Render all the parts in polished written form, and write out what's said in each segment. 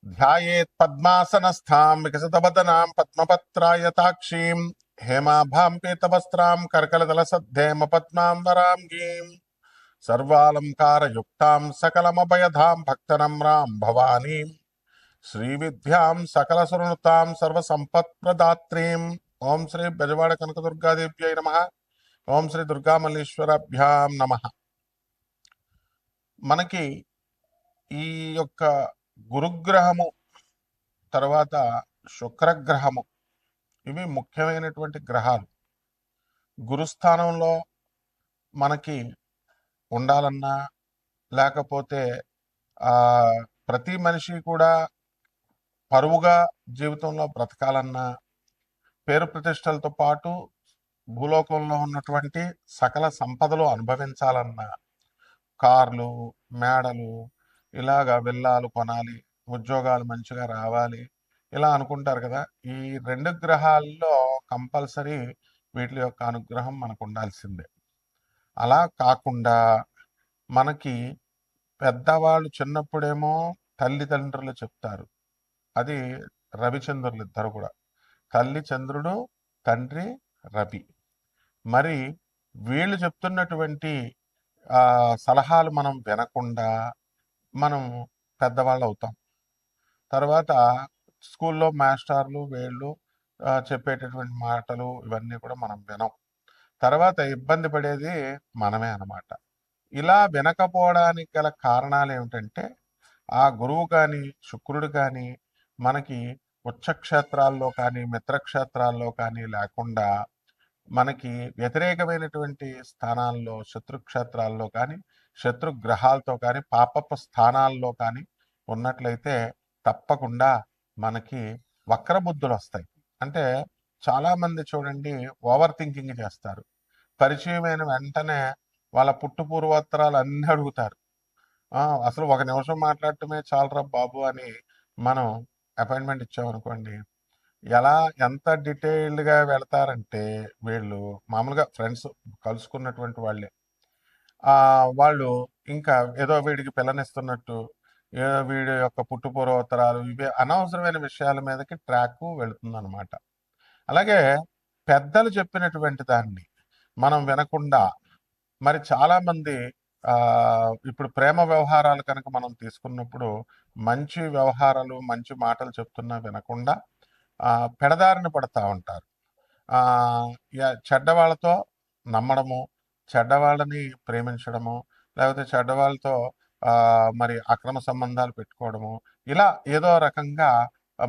ధ్యాయేత్ పద్మాసనస్థాం వికసితవదనాం పద్మపత్రాయతాక్షీం హేమాభాం పీతవస్త్రాం కర్కలదలసద్ధేమ పద్మాం వరాంగీం సర్వాలంకారయుక్తాం సకలమభయధాం భక్తనమ్రాం భవానీం శ్రీవిద్యాం సకలసునుతాం సర్వసంపత్ప్రదాత్రీం. ఓం శ్రీ బెజవాడ కనకదుర్గాదేవ్యై నమః. ఓం శ్రీ దుర్గామల్లీశ్వరాభ్యాం నమః. మనకి ఈ యొక్క గురుగ్రహము తర్వాత శుక్రగ్రహము ఇవి ముఖ్యమైనటువంటి గ్రహాలు. గురుస్థానంలో మనకి ఉండాలన్నా లేకపోతే ప్రతి మనిషి కూడా పరువుగా జీవితంలో బ్రతకాలన్నా, పేరు ప్రతిష్టలతో పాటు భూలోకంలో ఉన్నటువంటి సకల సంపదలు అనుభవించాలన్నా, కార్లు మేడలు ఇలాగా విల్లాలు కొనాలి, ఉద్యోగాలు మంచిగా రావాలి, ఇలా అనుకుంటారు కదా. ఈ రెండు గ్రహాల్లో కంపల్సరీ వీటి యొక్క అనుగ్రహం మనకు ఉండాల్సిందే. అలా కాకుండా మనకి పెద్దవాళ్ళు చిన్నప్పుడేమో తల్లిదండ్రులు చెప్తారు, అది రవిచంద్రులు ఇద్దరు కూడా, తల్లి చంద్రుడు తండ్రి రవి. మరి వీళ్ళు చెప్తున్నటువంటి సలహాలు మనం వినకుండా మనం పెద్దవాళ్ళు అవుతాం. తర్వాత స్కూల్లో మాస్టర్లు వీళ్ళు చెప్పేటటువంటి మాటలు ఇవన్నీ కూడా మనం వినం. తర్వాత ఇబ్బంది పడేది మనమే అన్నమాట. ఇలా వినకపోవడానికి గల కారణాలు ఏమిటంటే, ఆ గురువు కానీ శుక్రుడు కానీ మనకి ఉచ్చక్షేత్రాల్లో కానీ మిత్రక్షేత్రాల్లో కానీ లేకుండా మనకి వ్యతిరేకమైనటువంటి స్థానాల్లో శత్రుక్షేత్రాల్లో కానీ శత్రుగ్రహాలతో కానీ పాపపు స్థానాల్లో కానీ ఉన్నట్లయితే తప్పకుండా మనకి వక్రబుద్ధులు వస్తాయి. అంటే చాలామంది చూడండి ఓవర్ థింకింగ్ చేస్తారు. పరిచయమైన వెంటనే వాళ్ళ పుట్టు పూర్వోత్తరాలు అన్నీ అడుగుతారు. అసలు ఒక నిమిషం మాట్లాడటమే చాలరా బాబు అని మనం అపాయింట్మెంట్ ఇచ్చామనుకోండి, ఎంత డీటెయిల్డ్గా వెళతారంటే వీళ్ళు మామూలుగా ఫ్రెండ్స్ కలుసుకున్నటువంటి వాళ్ళే, వాళ్ళు ఇంకా ఏదో వీడికి పిల్లనిస్తున్నట్టు వీడి యొక్క పుట్టు పూర్వోత్తరాలు ఇవే అనవసరమైన విషయాల మీదకి ట్రాక్ వెళుతుందన్నమాట. అలాగే పెద్దలు చెప్పినటువంటి దాన్ని మనం వినకుండా మరి చాలామంది ఇప్పుడు ప్రేమ వ్యవహారాలు కనుక మనం తీసుకున్నప్పుడు మంచి వ్యవహారాలు మంచి మాటలు చెప్తున్నా వినకుండా పెడదారిన పడతా ఉంటారు. చెడ్డవాళ్ళతో నమ్మడము, చెడ్డవాళ్ళని ప్రేమించడము, లేకపోతే చెడ్డవాళ్ళతో మరి అక్రమ సంబంధాలు పెట్టుకోవడము, ఇలా ఏదో రకంగా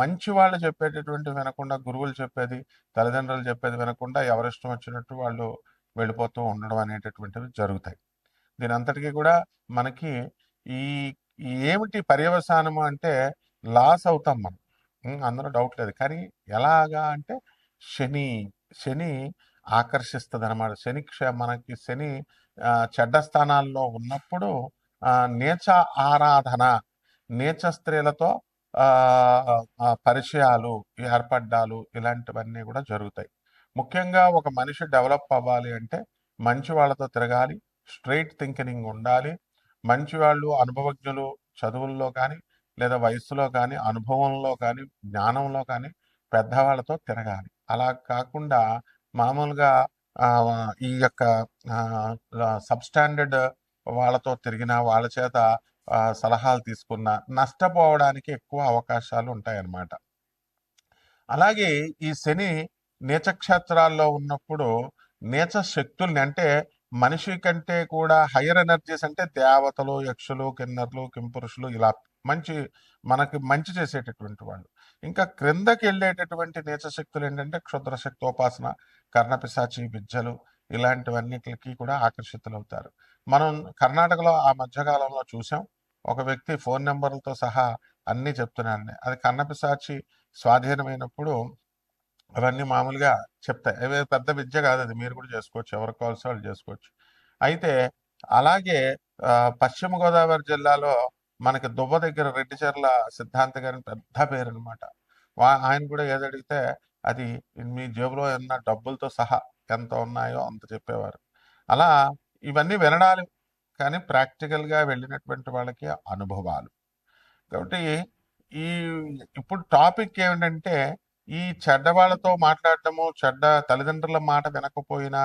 మంచి వాళ్ళు చెప్పేటటువంటి వినకుండా, గురువులు చెప్పేది తల్లిదండ్రులు చెప్పేది వినకుండా ఎవరిష్టం వచ్చినట్టు వాళ్ళు వెళ్ళిపోతూ ఉండడం అనేటటువంటివి జరుగుతాయి. దీని అంతటికీ కూడా మనకి ఈ ఏమిటి పర్యవసానము అంటే లాస్ అవుతాం మనం, అందులో డౌట్ లేదు. కానీ ఎలాగా అంటే శని ఆకర్షిస్తుంది అనమాట. మనకి శని చెడ్డ స్థానాల్లో ఉన్నప్పుడు నీచ ఆరాధన, నీచ స్త్రీలతో పరిచయాలు ఏర్పడ్డాలు ఇలాంటివన్నీ కూడా జరుగుతాయి. ముఖ్యంగా ఒక మనిషి డెవలప్ అవ్వాలి అంటే మంచి వాళ్ళతో తిరగాలి, స్ట్రైట్ థింకింగ్ ఉండాలి, మంచి వాళ్ళు అనుభవజ్ఞులు చదువుల్లో కానీ లేదా వయస్సులో కానీ అనుభవంలో కానీ జ్ఞానంలో కానీ పెద్దవాళ్ళతో తిరగాలి. అలా కాకుండా మామూలుగా ఈ యొక్క సబ్స్టాండర్డ్ వాళ్ళతో తిరిగిన వాళ్ళ చేత సలహాలు తీసుకున్న నష్టపోవడానికి ఎక్కువ అవకాశాలు ఉంటాయన్నమాట. అలాగే ఈ శని నీచక్షేత్రాల్లో ఉన్నప్పుడు నీచ శక్తుల్ని, అంటే మనిషి కంటే కూడా హయ్యర్ ఎనర్జీస్, అంటే దేవతలు, యక్షులు, కిన్నర్లు, కింపురుషులు, ఇలా మనకి మంచి చేసేటటువంటి వాళ్ళు, ఇంకా క్రిందకి వెళ్ళేటటువంటి నీచ శక్తులు ఏంటంటే క్షుద్ర శక్తోపాసన, కర్ణపిశాచి విద్యలు, ఇలాంటివన్నిటికి కూడా ఆకర్షితులవుతారు. మనం కర్ణాటకలో ఆ మధ్యకాలంలో చూసాం, ఒక వ్యక్తి ఫోన్ నెంబర్లతో సహా అన్నీ చెప్తున్నాను. అది కర్ణపిశాచి స్వాధీనమైనప్పుడు అవన్నీ మామూలుగా చెప్తాయి. అవి పెద్ద విద్య కాదు, అది మీరు కూడా చేసుకోవచ్చు, ఎవరికి కావాల్సి వాళ్ళు చేసుకోవచ్చు. అయితే అలాగే పశ్చిమ గోదావరి జిల్లాలో మనకి దువ్వ దగ్గర రెడ్డిచెర్ల సిద్ధాంత గారిని పెద్ద పేరు అనమాట. ఆయన కూడా ఏదడిగితే అది మీ జేబులో ఉన్న డబ్బులతో సహా ఎంత ఉన్నాయో అంత చెప్పేవారు. అలా ఇవన్నీ వినడాలు, కానీ ప్రాక్టికల్గా వెళ్ళినటువంటి వాళ్ళకి అనుభవాలు. కాబట్టి ఈ ఇప్పుడు టాపిక్ ఏమిటంటే ఈ చెడ్డ వాళ్ళతో మాట్లాడటము, చెడ్డ తల్లిదండ్రుల మాట వినకపోయినా,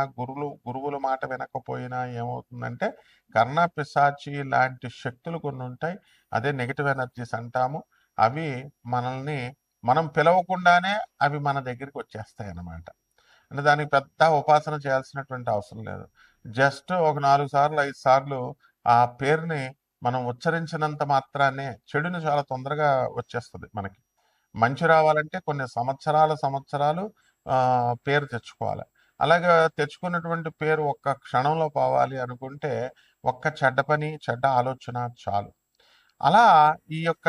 గురువుల మాట వినకపోయినా ఏమవుతుందంటే కర్ణ పిశాచి లాంటి శక్తులు కొన్ని ఉంటాయి. అదే నెగటివ్ ఎనర్జీస్ అంటాము. అవి మనల్ని మనం పిలవకుండానే అవి మన దగ్గరికి వచ్చేస్తాయి అన్నమాట. అంటే దానికి పెద్ద ఉపాసన చేయాల్సినటువంటి అవసరం లేదు. జస్ట్ ఒక 4 సార్లు 5 సార్లు ఆ పేరుని మనం ఉచ్చరించినంత మాత్రాన్నే చెడుని చాలా తొందరగా వచ్చేస్తుంది మనకి. మంచి రావాలంటే కొన్ని సంవత్సరాలు పేరు తెచ్చుకోవాలి. అలాగా తెచ్చుకున్నటువంటి పేరు ఒక్క క్షణంలో పోవాలి అనుకుంటే ఒక్క చెడ్డ పని, చెడ్డ ఆలోచన చాలు. అలా ఈ యొక్క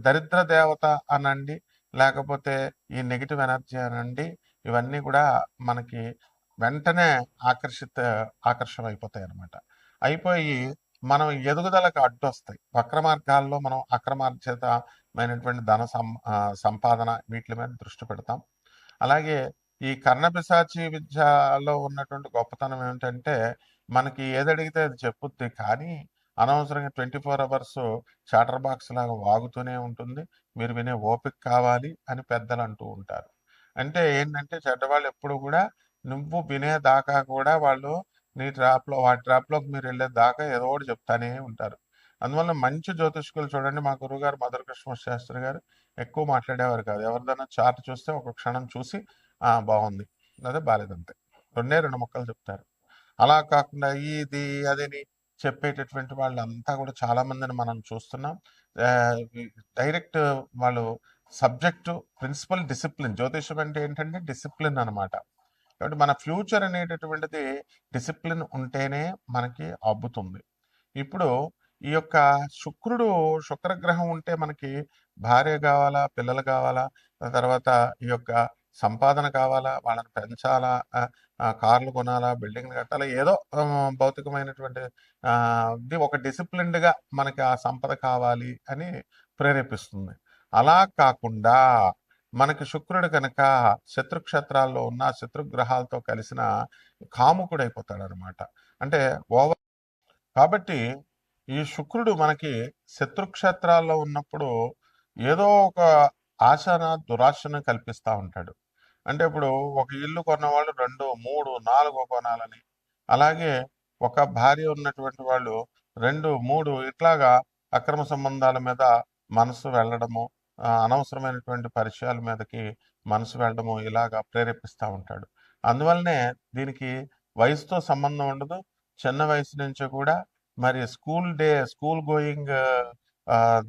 దరిద్ర దేవత అనండి, లేకపోతే ఈ నెగటివ్ ఎనర్జీ అనండి, ఇవన్నీ కూడా మనకి వెంటనే ఆకర్షమైపోతాయి అన్నమాట. అయిపోయి మనం ఎదుగుదలకు అడ్డొస్తాయి. వక్ర మార్గాల్లో మనం అక్రమార్జితమైనటువంటి సంపాదన వీటి మీద దృష్టి పెడతాం. అలాగే ఈ కర్ణపిశాచి విద్యలో ఉన్నటువంటి గొప్పతనం ఏమిటంటే మనకి ఏదడిగితే అది చెప్పుద్ది. కానీ అనవసరంగా 24 అవర్స్ చాటర్ బాక్స్ లాగా వాగుతూనే ఉంటుంది. మీరు వినే ఓపిక కావాలి అని పెద్దలు అంటూ ఉంటారు. అంటే ఏంటంటే చెడ్డవాళ్ళు ఎప్పుడు కూడా నువ్వు వినేదాకా కూడా వాళ్ళు వాటి ట్రాప్లోకి మీరు వెళ్ళే దాకా ఏదో ఒకటి చెప్తానే ఉంటారు. అందువల్ల మంచి జ్యోతిష్కులు చూడండి, మా గురువుగారు మధుర కృష్ణ శాస్త్రి గారు ఎక్కువ మాట్లాడేవారు కాదు. ఎవరిదైనా చార్ట్ చూస్తే ఒక క్షణం చూసి బాగుంది, అదే బాలేదంతే, రెండు ముక్కలు చెప్తారు. అలా కాకుండా ఇది అదని చెప్పేటటువంటి వాళ్ళంతా కూడా చాలా మందిని మనం చూస్తున్నాం. డైరెక్ట్ వాళ్ళు సబ్జెక్టు, ప్రిన్సిపల్, డిసిప్లిన్. జ్యోతిషం అంటే ఏంటంటే డిసిప్లిన్ అనమాట. కాబట్టి మన ఫ్యూచర్ అనేటటువంటిది డిసిప్లిన్ ఉంటేనే మనకి అబ్బుతుంది. ఇప్పుడు ఈ యొక్క శుక్రగ్రహం ఉంటే మనకి భార్య కావాలా, పిల్లలు కావాలా, తర్వాత ఈ యొక్క సంపాదన కావాలా, వాళ్ళని పెంచాలా, కార్లు కొనాలా, బిల్డింగ్లు కట్టాలా, ఏదో భౌతికమైనటువంటి ఇది ఒక డిసిప్లిన్డ్గా మనకి ఆ సంపద కావాలి అని ప్రేరేపిస్తుంది. అలా కాకుండా మనకి శుక్రుడు కనుక శత్రుక్షేత్రాల్లో ఉన్న శత్రుగ్రహాలతో కలిసిన కాముకుడైపోతాడు అనమాట. అంటే ఓవర్. కాబట్టి ఈ శుక్రుడు మనకి శత్రుక్షేత్రాల్లో ఉన్నప్పుడు ఏదో ఒక ఆశన దురాశను కల్పిస్తూ ఉంటాడు. అంటే ఇప్పుడు ఒక ఇల్లు కొన్నవాళ్ళు 2, 3, 4 కొనాలని, అలాగే ఒక భార్య ఉన్నటువంటి వాళ్ళు 2, 3 ఇట్లాగా అక్రమ సంబంధాల మీద మనసు వెళ్ళడము, అనవసరమైనటువంటి పరిచయాల మీదకి మనసు వెళ్ళడము ఇలాగా ప్రేరేపిస్తూ ఉంటాడు. అందువల్లనే దీనికి వయసుతో సంబంధం ఉండదు. చిన్న వయసు నుంచి కూడా మరి స్కూల్ గోయింగ్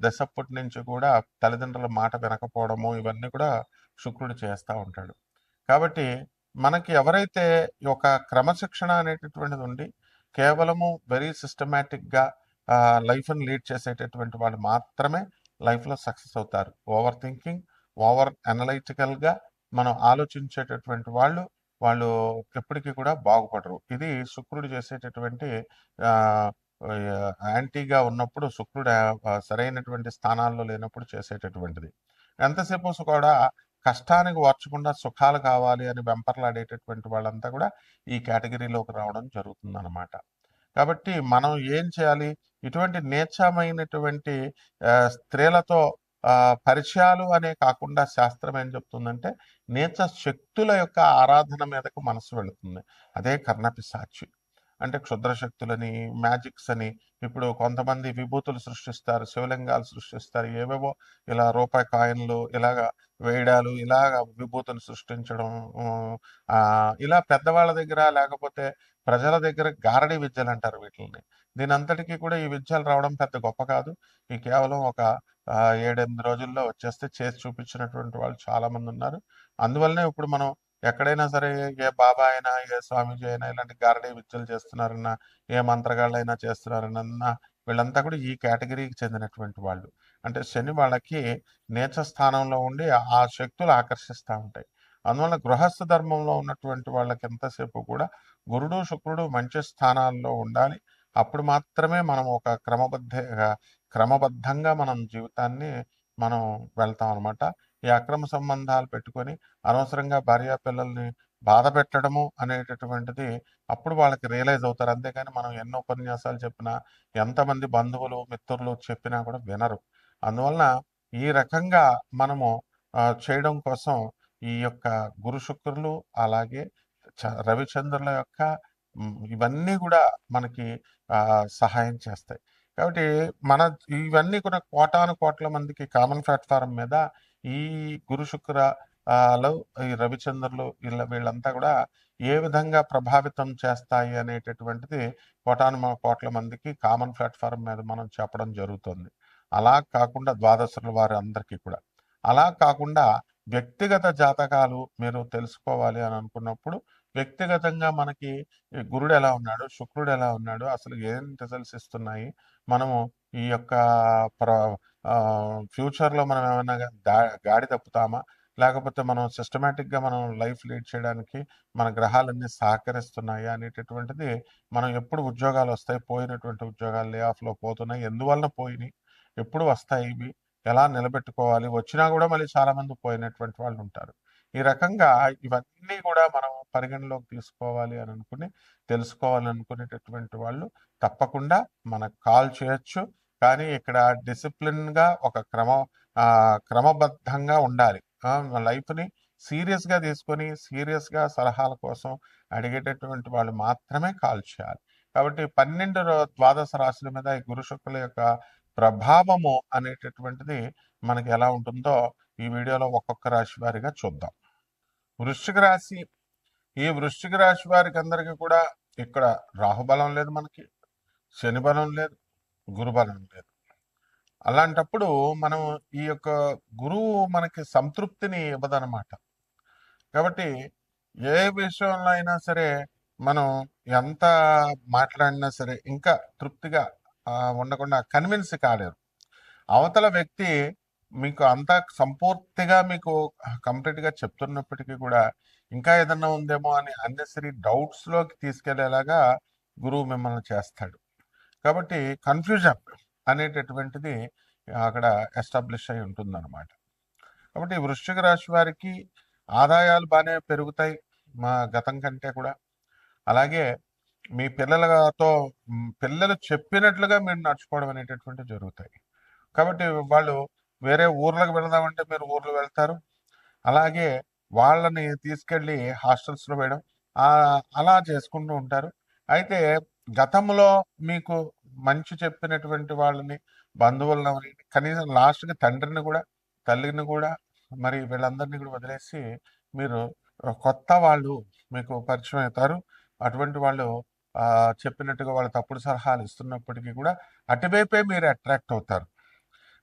దశప్పటి నుంచి కూడా తల్లిదండ్రుల మాట వినకపోవడము ఇవన్నీ కూడా శుక్రుడు చేస్తూ ఉంటాడు. కాబట్టి మనకి ఎవరైతే ఒక క్రమశిక్షణ అనేటటువంటిది ఉండి కేవలము వెరీ సిస్టమేటిక్గా లైఫ్ని లీడ్ చేసేటటువంటి వాళ్ళు మాత్రమే లైఫ్లో సక్సెస్ అవుతారు. ఓవర్ థింకింగ్, ఓవర్ అనలైటికల్గా మనం ఆలోచించేటటువంటి వాళ్ళు ఎప్పటికీ కూడా బాగుపడరు. ఇది శుక్రుడు చేసేటటువంటి యాంటీగా ఉన్నప్పుడు, శుక్రుడు సరైనటువంటి స్థానాల్లో లేనప్పుడు చేసేటటువంటిది. ఎంతసేపు కూడా కష్టానికి ఓర్చకుండా సుఖాలు కావాలి అని వెంపర్లాడేటటువంటి వాళ్ళంతా కూడా ఈ కేటగిరీలోకి రావడం జరుగుతుందన్నమాట. కాబట్టి మనం ఏం చేయాలి? ఇటువంటి నీచమైనటువంటి స్త్రీలతో పరిచయాలు అనే కాకుండా శాస్త్రం ఏం చెప్తుందంటే నీచ శక్తుల యొక్క ఆరాధన మీదకు మనసు వెళుతుంది. అదే కర్ణపిశాచి. అంటే క్షుద్ర శక్తులని, మ్యాజిక్స్ అని. ఇప్పుడు కొంతమంది విభూతులు సృష్టిస్తారు, శివలింగాలు సృష్టిస్తారు, ఏవేవో ఇలా రూపాయి కాయిన్లు ఇలాగా వేయడాలు, ఇలాగ విభూతులు సృష్టించడం, ఇలా పెద్దవాళ్ళ దగ్గర లేకపోతే ప్రజల దగ్గర గారడీ విద్యలు అంటారు వీటిని. దీని అంతటికీ కూడా ఈ విద్యలు రావడం పెద్ద గొప్ప కాదు. ఈ కేవలం ఒక 7-8 రోజుల్లో వచ్చేస్తే చేసి చూపించినటువంటి వాళ్ళు చాలా మంది ఉన్నారు. అందువల్లనే ఇప్పుడు మనం ఎక్కడైనా సరే ఏ బాబా అయినా, ఏ స్వామీజీ అయినా ఇలాంటి గారడీ విద్యలు చేస్తున్నారన్నా, ఏ మంత్రగాళ్ళైనా చేస్తున్నారన్నా వీళ్ళంతా కూడా ఈ కేటగిరీకి చెందినటువంటి వాళ్ళు. అంటే శని వాళ్ళకి నీచ స్థానంలో ఉండి ఆ శక్తులు ఆకర్షిస్తూ ఉంటాయి. అందువల్ల గృహస్థ ధర్మంలో ఉన్నటువంటి వాళ్ళకి ఎంతసేపు కూడా గురుడు, శుక్రుడు మంచి స్థానాల్లో ఉండాలి. అప్పుడు మాత్రమే మనం ఒక క్రమబద్ధంగా మనం జీవితాన్ని మనం వెళ్తాం అనమాట. ఈ అక్రమ సంబంధాలు పెట్టుకొని అనవసరంగా భార్యా పిల్లల్ని బాధ పెట్టడము అనేటటువంటిది అప్పుడు వాళ్ళకి రియలైజ్ అవుతారు. అంతేగాని మనం ఎన్నో ఉపన్యాసాలు చెప్పినా, ఎంతమంది బంధువులు, మిత్రులు చెప్పినా కూడా వినరు. అందువలన ఈ రకంగా మనము చేయడం కోసం ఈ యొక్క గురు శుక్రులు అలాగే రవిచంద్రుల యొక్క ఇవన్నీ కూడా మనకి సహాయం చేస్తాయి. కాబట్టి మన ఇవన్నీ కూడా కోటాను కోట్ల మందికి కామన్ ప్లాట్ఫారం మీద ఈ గురు శుక్ర ఈ రవిచంద్రులు వీళ్ళంతా కూడా ఏ విధంగా ప్రభావితం చేస్తాయి అనేటటువంటిది కోటాను కోట్ల మందికి కామన్ ప్లాట్ఫారం మీద మనం చెప్పడం జరుగుతుంది. అలా కాకుండా ద్వాదశుల వారి అందరికీ కూడా అలా కాకుండా వ్యక్తిగత జాతకాలు మీరు తెలుసుకోవాలి అని అనుకున్నప్పుడు వ్యక్తిగతంగా మనకి గురుడు ఎలా ఉన్నాడు, శుక్రుడు ఎలా ఉన్నాడు, అసలు ఏం రిజల్ట్స్ ఇస్తున్నాయి, మనము ఈ యొక్క ఫ్యూచర్లో మనం ఏమైనా గాడి తప్పుతామా, లేకపోతే మనం సిస్టమేటిక్గా మనం లైఫ్ లీడ్ చేయడానికి మన గ్రహాలన్నీ సహకరిస్తున్నాయా అనేటటువంటిది, మనం ఎప్పుడు ఉద్యోగాలు వస్తాయి, పోయినటువంటి ఉద్యోగాలు లే ఆఫ్లో పోతున్నాయి, ఎందువలన పోయినాయి, ఎప్పుడు వస్తాయి, ఇవి ఎలా నిలబెట్టుకోవాలి, వచ్చినా కూడా మళ్ళీ చాలామంది పోయినటువంటి వాళ్ళు ఉంటారు. ఈ రకంగా ఇవన్నీ కూడా మనం పరిగణలోకి తీసుకోవాలి అని అనుకుని తెలుసుకోవాలి అనుకునేటటువంటి వాళ్ళు తప్పకుండా మనకు కాల్ చేయొచ్చు. కానీ ఇక్కడ డిసిప్లిన్గా ఒక క్రమబద్ధంగా ఉండాలి. లైఫ్ని సీరియస్గా తీసుకొని సీరియస్గా సలహాల కోసం అడిగేటటువంటి వాళ్ళు మాత్రమే కాల్ చేయాలి. కాబట్టి 12 ద్వాదశ రాశుల మీద ఈ గురు శుక్రుల యొక్క ప్రభావము అనేటటువంటిది మనకి ఎలా ఉంటుందో ఈ వీడియోలో ఒక్కొక్క రాశి వారిగా చూద్దాం. వృశ్చిక రాశి, ఈ వృశ్చిక రాశి వారికి అందరికీ కూడా ఇక్కడ రాహుబలం లేదు, మనకి శని బలం లేదు, గురుబలం లేదు. అలాంటప్పుడు మనం ఈ యొక్క గురువు మనకి సంతృప్తిని ఇవ్వదనమాట. కాబట్టి ఏ విషయంలో అయినా సరే మనం ఎంత మాట్లాడినా సరే ఇంకా తృప్తిగా ఉండకుండా కన్విన్స్ కాలేరు. అవతల వ్యక్తి మీకు అంతా సంపూర్తిగా మీకు కంప్లీట్గా చెప్తున్నప్పటికీ కూడా ఇంకా ఏదన్నా ఉందేమో అని అన్నెసరీ డౌట్స్లోకి తీసుకెళ్లేలాగా గురువు మిమ్మల్ని చేస్తాడు. కాబట్టి కన్ఫ్యూజన్ అనేటటువంటిది అక్కడ ఎస్టాబ్లిష్ అయి ఉంటుందన్నమాట. కాబట్టి వృశ్చిక రాశి వారికి ఆదాయాలు బాగానే పెరుగుతాయి మా గతం కంటే కూడా. అలాగే మీ పిల్లలతో పిల్లలు చెప్పినట్లుగా మీరు నడుచుకోవడం అనేటటువంటివి జరుగుతాయి. కాబట్టి వాళ్ళు వేరే ఊర్లకు వెళదామంటే మీరు ఊర్లు వెళ్తారు. అలాగే వాళ్ళని తీసుకెళ్ళి హాస్టల్స్లో వేయడం అలా చేసుకుంటూ ఉంటారు. అయితే గతంలో మీకు మంచి చెప్పినటువంటి వాళ్ళని, బంధువులని, కనీసం లాస్ట్కి తండ్రిని కూడా తల్లిని కూడా మరి వీళ్ళందరినీ కూడా వదిలేసి మీరు కొత్త వాళ్ళు మీకు పరిచయం అవుతారు. అటువంటి వాళ్ళు చెప్పినట్టుగా వాళ్ళు తప్పుడు సలహాలు ఇస్తున్నప్పటికీ కూడా అటువైపే మీరు అట్రాక్ట్ అవుతారు.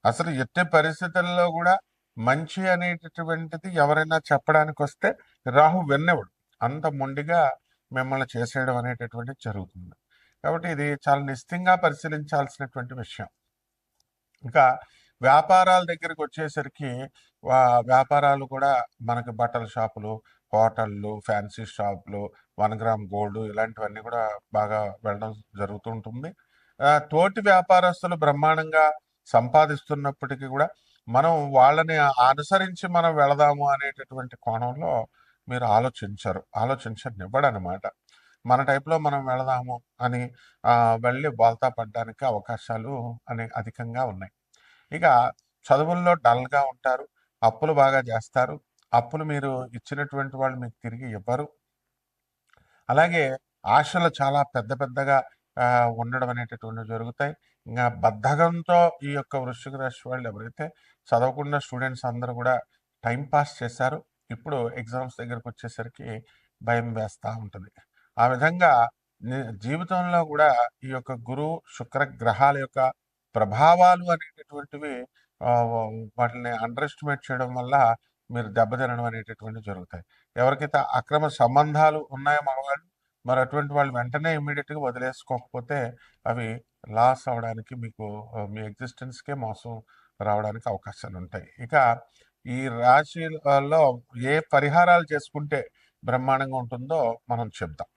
అసలు ఎట్టి పరిస్థితుల్లో కూడా మంచి అనేటటువంటిది ఎవరైనా చెప్పడానికి వస్తే రాహు వెన్నెవడు, అంత మొండిగా మిమ్మల్ని చేసేయడం అనేటటువంటిది జరుగుతుంది. కాబట్టి ఇది చాలా నిశ్చితంగా పరిశీలించాల్సినటువంటి విషయం. ఇంకా వ్యాపారాల దగ్గరికి వచ్చేసరికి వ్యాపారాలు కూడా మనకి బట్టల షాపులు, హోటళ్ళు, ఫ్యాన్సీ షాపులు, 1 గ్రామ్ గోల్డ్ ఇలాంటివన్నీ కూడా బాగా వెళ్ళడం జరుగుతుంటుంది. తోటి వ్యాపారస్తులు బ్రహ్మాండంగా సంపాదిస్తున్నప్పటికీ కూడా మనం వాళ్ళని అనుసరించి మనం వెళదాము అనేటటువంటి కోణంలో మీరు ఆలోచించనివ్వడనమాట. మన టైప్లో మనం వెళదాము అని వెళ్ళి బోల్తా పడడానికి అవకాశాలు అధికంగా ఉన్నాయి. ఇక చదువుల్లో డల్గా ఉంటారు, అప్పులు బాగా చేస్తారు, అప్పులు మీరు ఇచ్చినటువంటి వాళ్ళు మీకు తిరిగి ఇవ్వరు. అలాగే ఆశలు చాలా పెద్ద పెద్దగా ఉండడం అనేటటువంటివి జరుగుతాయి. ఇంకా బద్ధకంతో ఈ యొక్క వృశ్చిక రాశి వాళ్ళు ఎవరైతే చదవకుండా స్టూడెంట్స్ అందరూ కూడా టైం పాస్ చేశారు, ఇప్పుడు ఎగ్జామ్స్ దగ్గరకు వచ్చేసరికి భయం వేస్తూ ఉంటుంది. ఆ విధంగా జీవితంలో కూడా ఈ యొక్క గురు శుక్ర గ్రహాల యొక్క ప్రభావాలు అనేటటువంటివి వాటిని అండర్ ఎస్టిమేట్ చేయడం వల్ల మీరు దెబ్బతినడం అనేటటువంటివి జరుగుతాయి. ఎవరికైతే అక్రమ సంబంధాలు ఉన్నాయో మగవాళ్ళు, మరి అటువంటి వాళ్ళు వెంటనే ఇమ్మీడియట్గా వదిలేసుకోకపోతే అవి లాస్ అవడానికి మీకు మీ ఎగ్జిస్టెన్స్కే మోసం రావడానికి అవకాశాలు ఉంటాయి. ఇక ఈ రాశిలో ఏ పరిహారాలు చేసుకుంటే బ్రహ్మాండంగా ఉంటుందో మనం చెప్దాం.